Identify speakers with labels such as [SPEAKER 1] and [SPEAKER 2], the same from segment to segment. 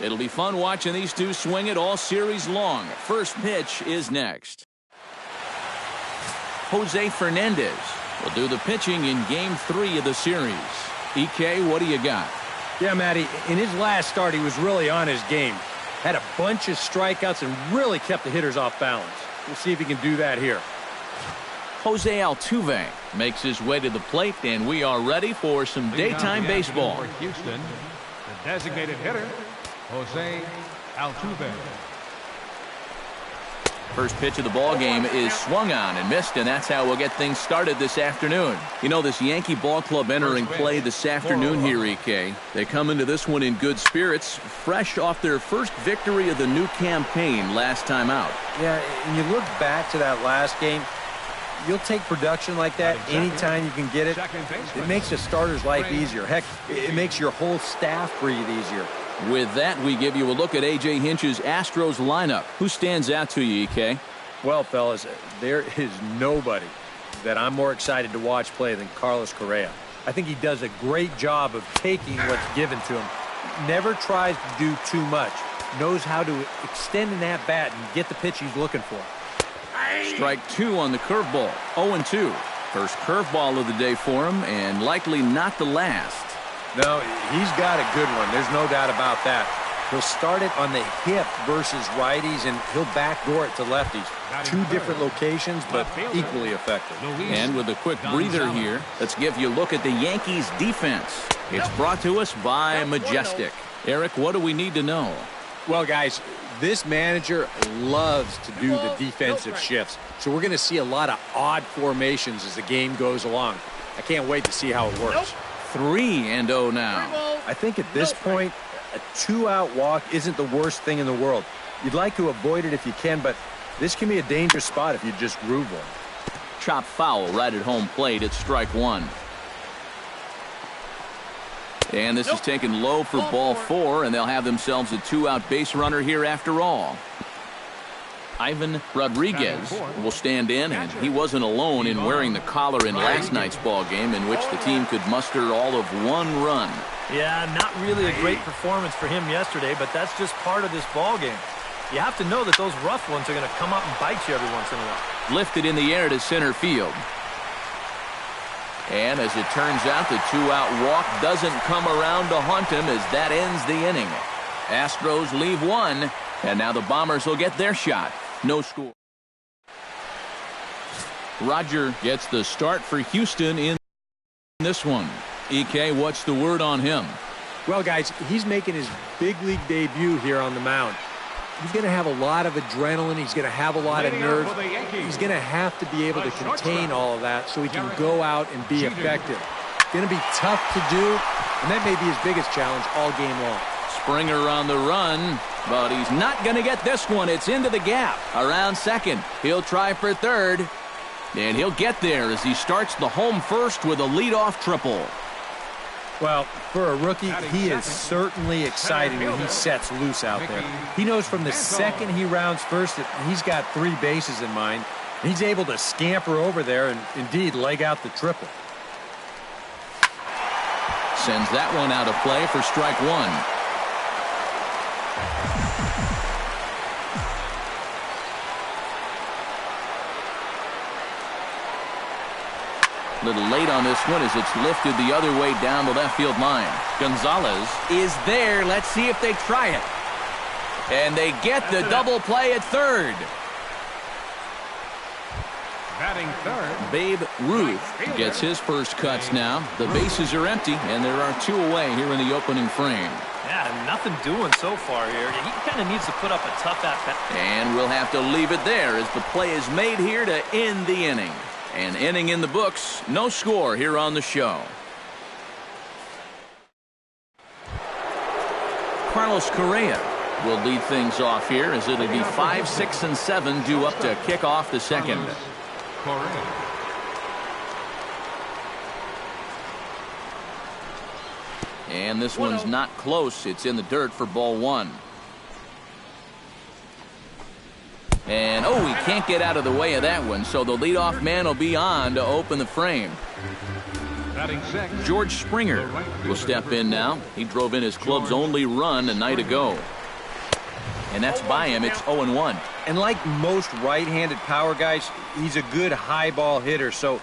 [SPEAKER 1] It'll be fun watching these two swing it all series long. First pitch is next. Jose Fernandez will do the pitching in Game 3 of the series. EK, what do you got?
[SPEAKER 2] Yeah, Matty, in his last start, he was really on his game. Had a bunch of strikeouts and really kept the hitters off balance. We'll see if he can do that here.
[SPEAKER 1] Jose Altuve makes his way to the plate, and we are ready for some daytime baseball.
[SPEAKER 3] For Houston, the designated hitter, Jose Altuve.
[SPEAKER 1] First pitch of the ball game is swung on and missed, and that's how we'll get things started this afternoon. You know, this Yankee ball club entering play this afternoon here, EK. They come into this one in good spirits, fresh off their first victory of the new campaign last time out.
[SPEAKER 2] Yeah, and you look back to that last game, you'll take production like that anytime you can get it. It makes the starter's life easier. Heck, it makes your whole staff breathe easier.
[SPEAKER 1] With that, we give you a look at A.J. Hinch's Astros lineup. Who stands out to you, EK?
[SPEAKER 2] Well, fellas, there is nobody that I'm more excited to watch play than Carlos Correa. I think he does a great job of taking what's given to him. Never tries to do too much. Knows how to extend an at-bat and get the pitch he's looking for.
[SPEAKER 1] Strike 2 on the curveball. 0-2. First curveball of the day for him, and likely not the last.
[SPEAKER 2] No, he's got a good one. There's no doubt about that. He'll start it on the hip versus righties, and he'll backdoor it to lefties. Two different locations, but equally effective.
[SPEAKER 1] And with a quick breather here, let's give you a look at the Yankees' defense. It's brought to us by Majestic. Eric, what do we need to know?
[SPEAKER 2] Well, guys, this manager loves to do the defensive shifts, so we're going to see a lot of odd formations as the game goes along. I can't wait to see how it works.
[SPEAKER 1] 3-0 now.
[SPEAKER 2] I think at this point, a 2-out walk isn't the worst thing in the world. You'd like to avoid it if you can, but this can be a dangerous spot if you just groove one.
[SPEAKER 1] Chop foul right at home plate at strike 1. And this is taken low for ball 4, and they'll have themselves a 2-out base runner here after all. Ivan Rodriguez will stand in, and he wasn't alone in wearing the collar in last night's ball game, in which the team could muster all of 1 run.
[SPEAKER 4] Yeah, not really a great performance for him yesterday, but that's just part of this ball game. You have to know that those rough ones are going to come up and bite you every once in a while.
[SPEAKER 1] Lifted in the air to center field. And as it turns out, the 2-out walk doesn't come around to haunt him as that ends the inning. Astros leave 1, and now the Bombers will get their shot. No score. Roger gets the start for Houston in this one. EK, what's the word on him?
[SPEAKER 2] Well, guys, he's making his big league debut here on the mound. He's going to have a lot of adrenaline. He's going to have a lot of nerves. He's going to have to be able to contain all of that so he can go out and be effective. It's going to be tough to do, and that may be his biggest challenge all game long.
[SPEAKER 1] Springer on the run, but he's not going to get this one. It's into the gap around second. He'll try for third, and he'll get there as he starts the home first with a leadoff triple.
[SPEAKER 2] Well, for a rookie, he is certainly exciting when he sets loose out there. He knows from the second he rounds first that he's got 3 bases in mind. He's able to scamper over there and indeed leg out the triple.
[SPEAKER 1] Sends that one out of play for strike 1. Little late on this one as it's lifted the other way down the left field line. Gonzalez is there. Let's see if they try it. And they get the double play at third.
[SPEAKER 3] Batting third,
[SPEAKER 1] Babe Ruth gets his first cuts now. The bases are empty, and there are 2 away here in the opening frame.
[SPEAKER 4] Yeah, nothing doing so far here. He kind of needs to put up a tough at-bat.
[SPEAKER 1] And we'll have to leave it there as the play is made here to end the inning. An inning in the books, no score here on the show. Carlos Correa will lead things off here as it'll be 5, 6, and 7 due up to kick off the second.
[SPEAKER 3] Correa.
[SPEAKER 1] And this one's not close. It's in the dirt for ball 1. And, oh, he can't get out of the way of that one, so the leadoff man will be on to open the frame.
[SPEAKER 3] Batting sixth,
[SPEAKER 1] George Springer will step in now. He drove in his club's only run a night ago. And that's by him. It's 0-1.
[SPEAKER 5] And like most right-handed power guys, he's a good high ball hitter. So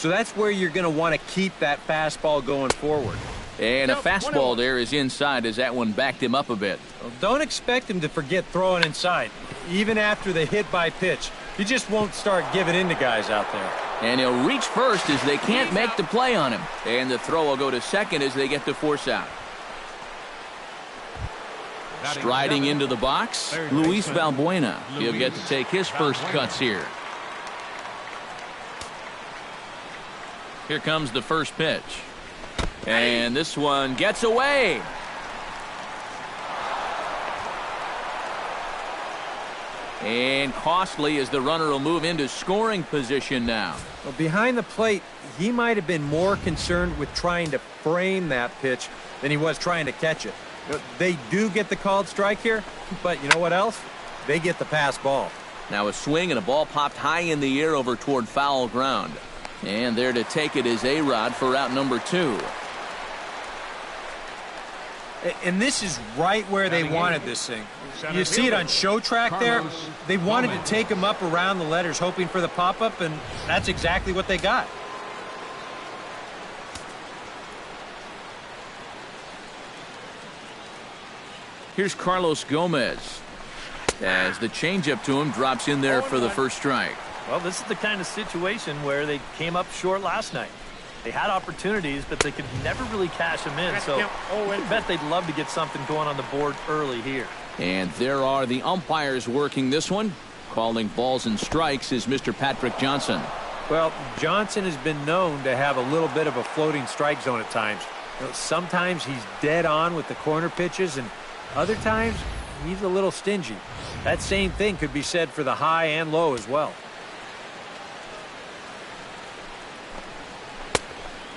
[SPEAKER 5] that's where you're going to want to keep that fastball going forward.
[SPEAKER 1] And a fastball there is inside as that one backed him up a bit.
[SPEAKER 5] Well, don't expect him to forget throwing inside. Even after the hit by pitch, he just won't start giving in to guys out there.
[SPEAKER 1] And he'll reach first as they can't make the play on him. And the throw will go to second as they get the force out. Striding into the box, Luis Valbuena. He'll get to take his first cuts here. Here comes the first pitch. And this one gets away. And costly as the runner will move into scoring position now.
[SPEAKER 5] Well, behind the plate, he might have been more concerned with trying to frame that pitch than he was trying to catch it. They do get the called strike here, but you know what else? They get the pass ball.
[SPEAKER 1] Now a swing and a ball popped high in the air over toward foul ground. And there to take it is A-Rod for out number 2.
[SPEAKER 5] And this is right where they wanted this thing. You see it on show track there? They wanted to take him up around the letters, hoping for the pop-up, and that's exactly what they got.
[SPEAKER 1] Here's Carlos Gomez as the changeup to him drops in there for the first strike.
[SPEAKER 4] Well, this is the kind of situation where they came up short last night. They had opportunities, but they could never really cash them in. So I bet they'd love to get something going on the board early here.
[SPEAKER 1] And there are the umpires working this one. Calling balls and strikes is Mr. Patrick Johnson.
[SPEAKER 5] Well, Johnson has been known to have a little bit of a floating strike zone at times. You know, sometimes he's dead on with the corner pitches, and other times he's a little stingy. That same thing could be said for the high and low as well.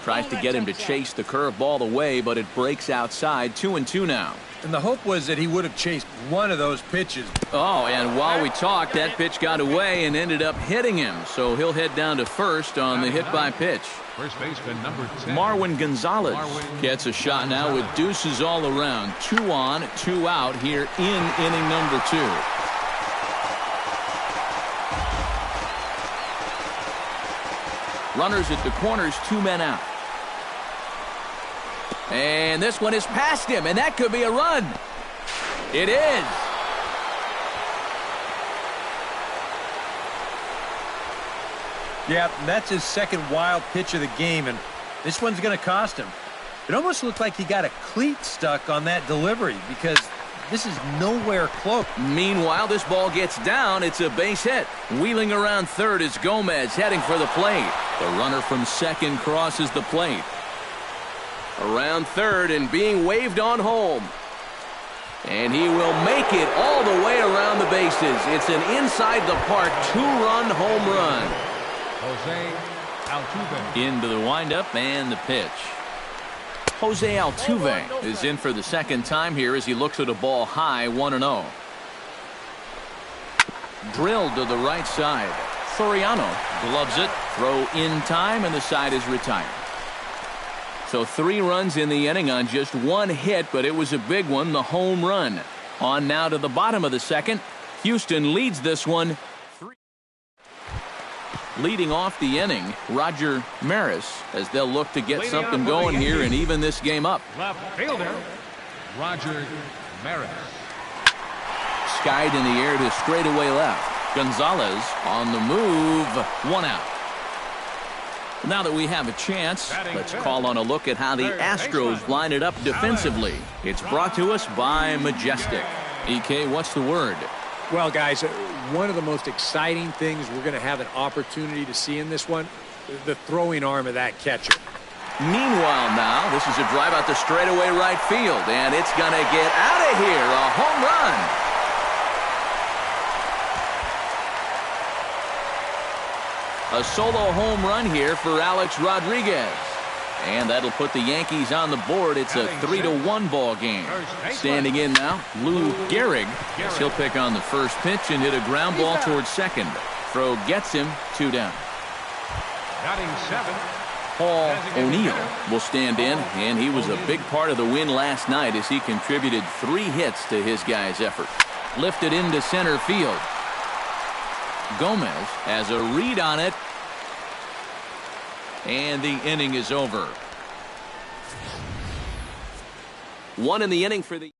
[SPEAKER 1] Tries to get him to chase the curveball away, but it breaks outside. 2-2 now.
[SPEAKER 5] And the hope was that he would have chased one of those pitches.
[SPEAKER 1] Oh, and while we talked, that pitch got away and ended up hitting him. So he'll head down to first on the hit by pitch.
[SPEAKER 3] First baseman number 10.
[SPEAKER 1] Marwin Gonzalez gets a shot now with deuces all around. 2 on, 2 out here in inning number 2. Runners at the corners, 2 men out. And this one is past him, and that could be a run. It is.
[SPEAKER 5] Yeah, that's his second wild pitch of the game, and this one's going to cost him. It almost looked like he got a cleat stuck on that delivery because this is nowhere close.
[SPEAKER 1] Meanwhile, this ball gets down. It's a base hit. Wheeling around third is Gomez heading for the plate. The runner from second crosses the plate. Around third and being waved on home. And he will make it all the way around the bases. It's an inside-the-park 2-run home run.
[SPEAKER 3] Jose Altuve.
[SPEAKER 1] Into the windup and the pitch. Jose Altuve is in for the second time here as he looks at a ball high, 1-0. Drilled to the right side. Soriano gloves it. Throw in time, and the side is retired. So 3 runs in the inning on just 1 hit, but it was a big one, the home run. On now to the bottom of the second. Houston leads this one 3. Leading off the inning, Roger Maris, as they'll look to get something going here and even this game up.
[SPEAKER 3] Left fielder, Roger Maris.
[SPEAKER 1] Skied in the air to straightaway left. Gonzalez on the move, 1 out. Now that we have a chance, let's call on a look at how the Astros line it up defensively. It's brought to us by Majestic. EK, what's the word?
[SPEAKER 2] Well, guys, one of the most exciting things we're going to have an opportunity to see in this one, the throwing arm of that catcher.
[SPEAKER 1] Meanwhile now, this is a drive out to straightaway right field, and it's going to get out of here. A home run. A solo home run here for Alex Rodriguez. And that'll put the Yankees on the board. It's a 3-1 ball game. Standing in now, Lou Gehrig. He'll pick on the first pitch and hit a ground ball towards second. Throw gets him, 2 down.
[SPEAKER 3] Batting 7,
[SPEAKER 1] Paul O'Neill will stand in, and he was a big part of the win last night as he contributed 3 hits to his guys' effort. Lifted into center field. Gomez has a read on it, and the inning is over. 1 in the inning for the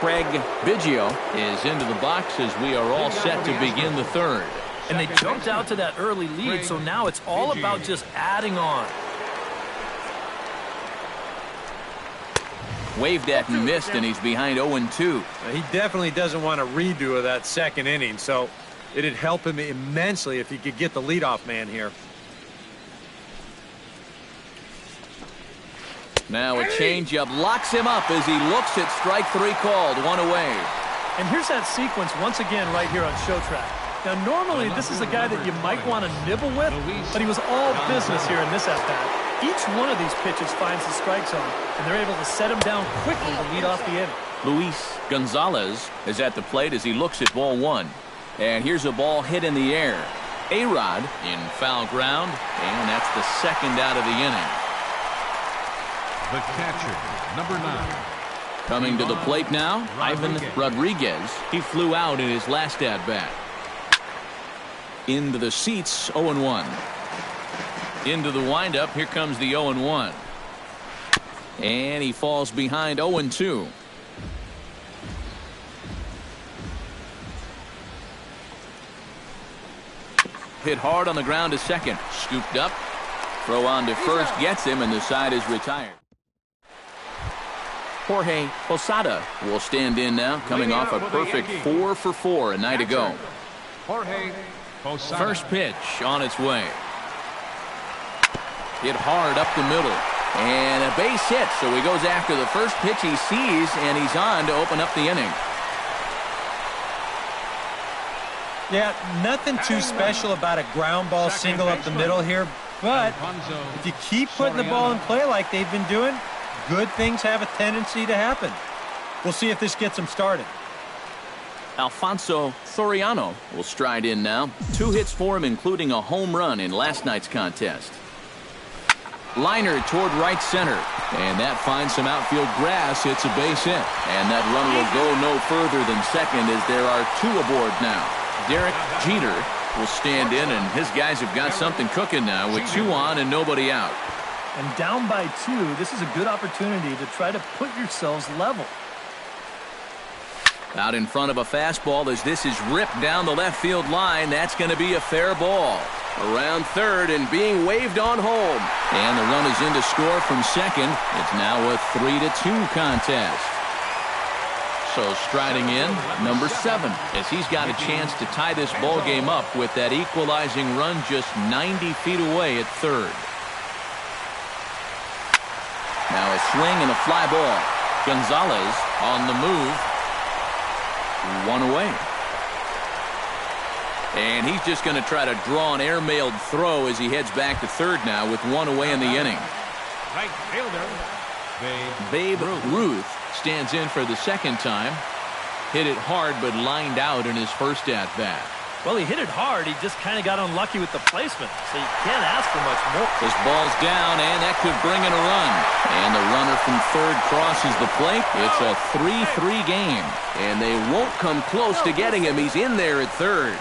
[SPEAKER 1] Craig Biggio is into the box as we are all set to begin the third.
[SPEAKER 4] And they jumped out to that early lead, so now it's all about just adding on.
[SPEAKER 1] Waved at and missed, and he's behind 0-2.
[SPEAKER 5] He definitely doesn't want a redo of that second inning, so it'd help him immensely if he could get the leadoff man here.
[SPEAKER 1] Now a changeup locks him up as he looks at strike 3 called, 1 away.
[SPEAKER 4] And here's that sequence once again right here on Show Track. Now, normally this is a guy that you might want to nibble with, but he was all business here in this at-bat. Each one of these pitches finds the strike zone, and they're able to set him down quickly to lead off the inning.
[SPEAKER 1] Luis Gonzalez is at the plate as he looks at ball 1. And here's a ball hit in the air. A-Rod in foul ground, and that's the second out of the inning.
[SPEAKER 3] The catcher, number 9.
[SPEAKER 1] Coming to the plate now, Ivan Rodriguez. He flew out in his last at-bat. Into the seats, 0-1. Into the windup, here comes the 0-1. And he falls behind 0-2. Hit hard on the ground to second. Scooped up. Throw on to first, gets him, and the side is retired. Jorge Posada will stand in now, coming off a perfect 4 for 4 a night ago.
[SPEAKER 3] Jorge Posada.
[SPEAKER 1] First pitch on its way. Hit hard up the middle. And a base hit, so he goes after the first pitch he sees, and he's on to open up the inning.
[SPEAKER 5] Yeah, nothing too special about a ground ball single up the middle here, but if you keep putting the ball in play like they've been doing, good things have a tendency to happen. We'll see if this gets them started.
[SPEAKER 1] Alfonso Soriano will stride in now. 2 hits for him, including a home run in last night's contest. Liner toward right center, and that finds some outfield grass. It's a base hit, and that run will go no further than second as there are 2 aboard now. Derek Jeter will stand in, and his guys have got something cooking now with 2 on and nobody out.
[SPEAKER 4] And down by 2, this is a good opportunity to try to put yourselves level.
[SPEAKER 1] Out in front of a fastball as this is ripped down the left field line. That's going to be a fair ball. Around third and being waved on home. And the run is in to score from second. It's now a 3-2 contest. So striding in, number 7, as he's got a chance to tie this ball game up with that equalizing run just 90 feet away at third. Now a swing and a fly ball. Gonzalez on the move. 1 away. And he's just going to try to draw an airmailed throw as he heads back to third now with 1 away in the inning.
[SPEAKER 3] Right fielder,
[SPEAKER 1] Babe Ruth stands in for the second time. Hit it hard but lined out in his first at-bat.
[SPEAKER 4] Well, he hit it hard. He just kind of got unlucky with the placement, so you can't ask for much more.
[SPEAKER 1] This ball's down, and that could bring in a run. And the runner from third crosses the plate. It's a 3-3 game, and they won't come close to getting him. He's in there at third.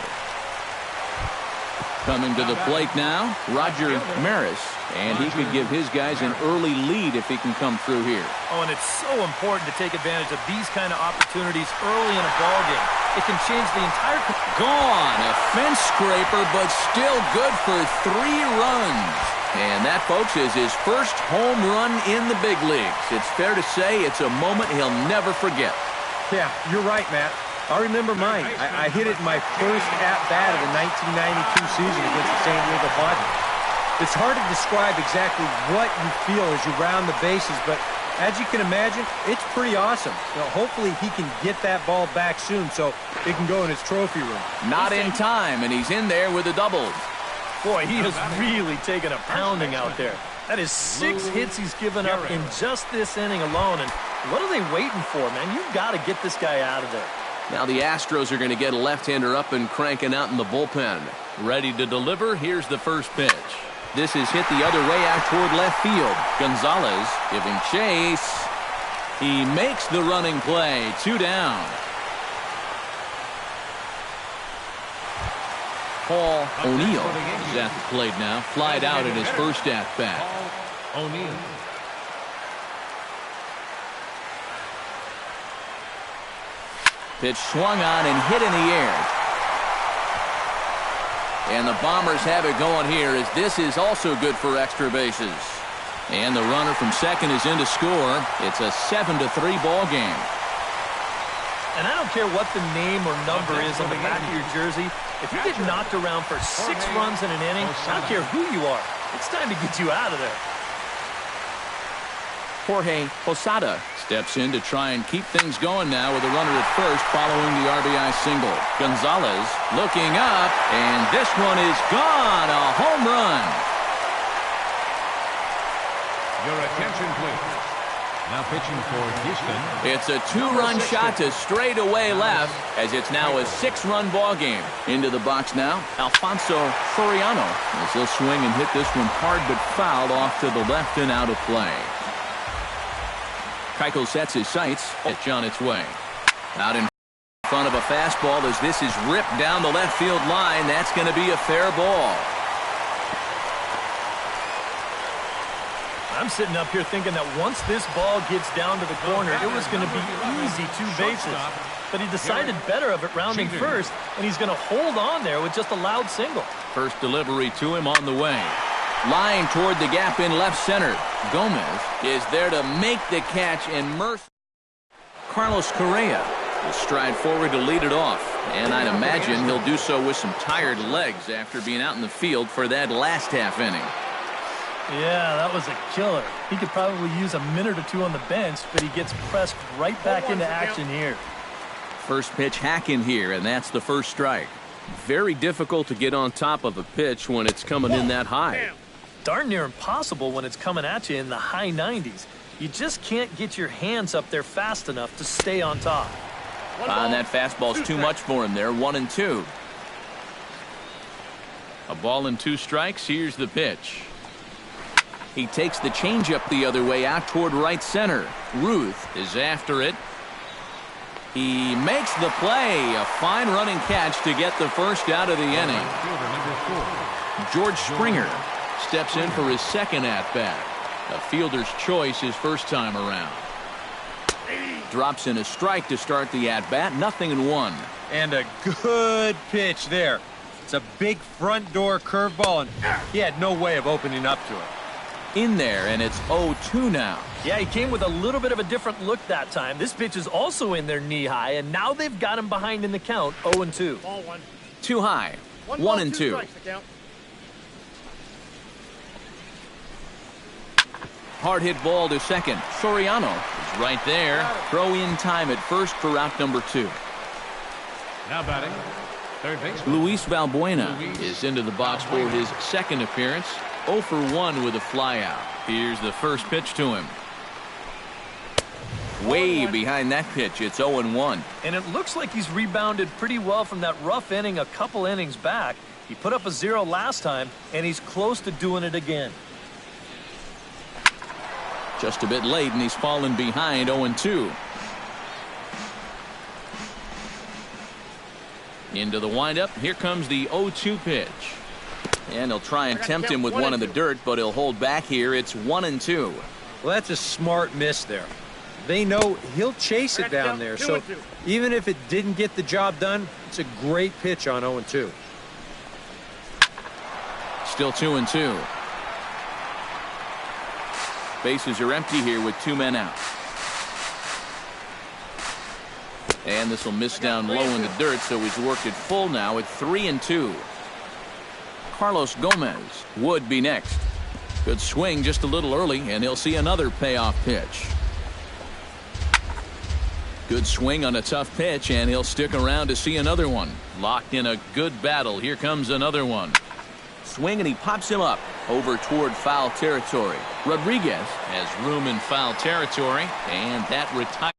[SPEAKER 1] Coming to the plate now, Roger Maris, and he could give his guys an early lead if he can come through here.
[SPEAKER 4] Oh, and it's so important to take advantage of these kind of opportunities early in a ball game. It can change the entire...
[SPEAKER 1] Gone. A fence scraper, but still good for 3 runs. And that, folks, is his first home run in the big leagues. It's fair to say it's a moment he'll never forget.
[SPEAKER 5] Yeah, you're right, Matt. I remember mine. I hit it in my first at-bat of the 1992 season against the San Diego Padres. It's hard to describe exactly what you feel as you round the bases, but as you can imagine, it's pretty awesome. You know, hopefully he can get that ball back soon so it can go in his trophy room.
[SPEAKER 1] Not in time, and he's in there with a double.
[SPEAKER 4] Boy, he has really taken a pounding out there. That is 6 hits he's given up in just this inning alone, and what are they waiting for, man? You've got to get this guy out of there.
[SPEAKER 1] Now the Astros are going to get a left-hander up and cranking out in the bullpen. Ready to deliver. Here's the first pitch. This is hit the other way out toward left field. Gonzalez giving chase. He makes the running play. 2 down. Paul O'Neill is at the plate now. Flied out in his first at-bat.
[SPEAKER 3] O'Neill.
[SPEAKER 1] Pitch swung on and hit in the air. And the Bombers have it going here as this is also good for extra bases. And the runner from second is in to score. It's a 7-3 ball game.
[SPEAKER 4] And I don't care what the name or number is on the back of your jersey. If you get knocked around for 6 runs in an inning, I don't care who you are. It's time to get you out of there.
[SPEAKER 1] Jorge Posada steps in to try and keep things going now with a runner at first following the RBI single. Gonzalez looking up, and this one is gone. A home run.
[SPEAKER 3] Your attention, please. Now pitching for Houston.
[SPEAKER 1] It's a 2-run shot to straightaway left as it's now a 6-run ball game. Into the box now, Alfonso Soriano as he'll swing and hit this one hard but fouled off to the left and out of play. Keuchel sets his sights. It's on its way. Out in front of a fastball as this is ripped down the left field line. That's going to be a fair ball.
[SPEAKER 4] I'm sitting up here thinking that once this ball gets down to the corner, it was going to be easy 2 bases. But he decided better of it rounding first, and he's going to hold on there with just a loud single.
[SPEAKER 1] First delivery to him on the way. Lying toward the gap in left center. Gomez is there to make the catch, and Carlos Correa will stride forward to lead it off. And I'd imagine he'll do so with some tired legs after being out in the field for that last half inning.
[SPEAKER 4] Yeah, that was a killer. He could probably use a minute or 2 on the bench, but he gets pressed right back into action here.
[SPEAKER 1] First pitch hack in here, and that's the first strike. Very difficult to get on top of a pitch when it's coming in that high.
[SPEAKER 4] Darn near impossible when it's coming at you in the high 90s. You just can't get your hands up there fast enough to stay on top.
[SPEAKER 1] And that fastball's too much for him there. 1-2. A ball and 2 strikes. Here's the pitch. He takes the changeup the other way out toward right center. Ruth is after it. He makes the play. A fine running catch to get the first out of the inning. George Springer steps in for his second at-bat. A fielder's choice his first time around. Drops in a strike to start the at-bat. 0-1.
[SPEAKER 5] And a good pitch there. It's a big front door curveball, and he had no way of opening up to it.
[SPEAKER 1] In there, and it's 0-2 now.
[SPEAKER 4] Yeah, he came with a little bit of a different look that time. This pitch is also in there knee-high, and now they've got him behind in the count. 0-2.
[SPEAKER 6] Ball 1.
[SPEAKER 1] Too high. 1-2. Hard hit ball to second. Soriano is right there. Throw in time at first for out number 2.
[SPEAKER 3] Now batting, third base.
[SPEAKER 1] Luis Valbuena is into the box for his second appearance. 0 for 1 with a flyout. Here's the first pitch to him. Way behind that pitch. It's 0-1.
[SPEAKER 4] And it looks like he's rebounded pretty well from that rough inning a couple innings back. He put up a 0 last time, and he's close to doing it again.
[SPEAKER 1] Just a bit late, and he's fallen behind 0-2. Into the windup. Here comes the 0-2 pitch. And he'll try and tempt him with one in the dirt, but he'll hold back here. It's 1-2.
[SPEAKER 5] Well, that's a smart miss there. They know he'll chase it down there, so even if it didn't get the job done, it's a great pitch on 0-2.
[SPEAKER 1] Still 2-2. Bases are empty here with 2 men out. And this will miss down low in the dirt, so he's worked it full now at 3-2. Carlos Gomez would be next. Good swing just a little early, and he'll see another payoff pitch. Good swing on a tough pitch, and he'll stick around to see another one. Locked in a good battle. Here comes another one. Swing, and he pops him up over toward foul territory. Rodriguez has room in foul territory, and that retires.